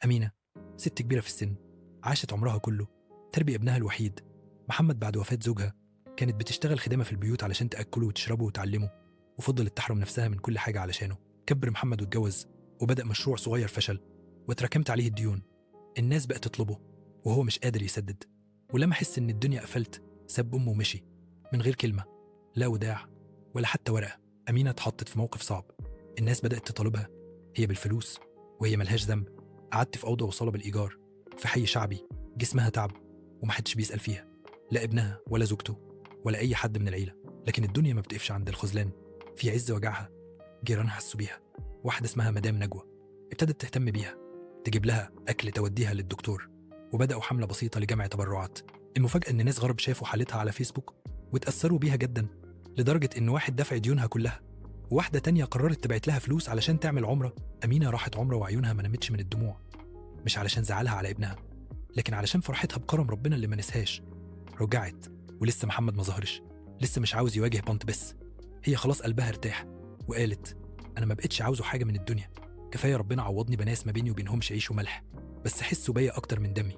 أمينة ست كبيرة في السن، عاشت عمرها كله تربي ابنها الوحيد محمد بعد وفاة زوجها. كانت بتشتغل خدامة في البيوت علشان تأكله وتشربه وتعلمه، وفضلت تحرم نفسها من كل حاجة علشانه. كبر محمد واتجوز وبدأ مشروع صغير فشل، واتراكمت عليه الديون. الناس بقت تطلبه وهو مش قادر يسدد، ولما حس إن الدنيا قفلت ساب أمه ومشي من غير كلمة، لا وداع ولا حتى ورقة. أمينة اتحطت في موقف صعب، الناس بدأت تطالبها هي بالفلوس وهي ملهاش ذنب. قعدت في أوضة وصالة بالإيجار في حي شعبي، جسمها تعب ومحدش بيسأل فيها، لا ابنها ولا زوجته ولا أي حد من العيلة. لكن الدنيا ما بتقفش عند الخذلان، في عز وجعها جيرانها حسوا بيها. واحدة اسمها مدام نجوى ابتدت تهتم بيها، تجيب لها أكل، توديها للدكتور، وبدأوا حملة بسيطة لجمع تبرعات. المفاجأة إن ناس غرب شافوا حالتها على فيسبوك واتأثروا بيها جدا، لدرجة إن واحد دفع ديونها كلها، وواحدة تانية قررت تبعت لها فلوس علشان تعمل عمرة. أمينة راحت عمرة وعيونها ما نامتش من الدموع، مش علشان زعلها على ابنها، لكن علشان فرحتها بكرم ربنا اللي ما نسهاش. رجعت ولسه محمد ما ظهرش، لسه مش عاوز يواجه بنت، بس هي خلاص قلبها ارتاح وقالت أنا ما بقتش عاوزه حاجة من الدنيا، كفاية ربنا عوضني بناس ما بيني وبينهمش عيش وملح، بس حسوا بيا أكتر من دمي.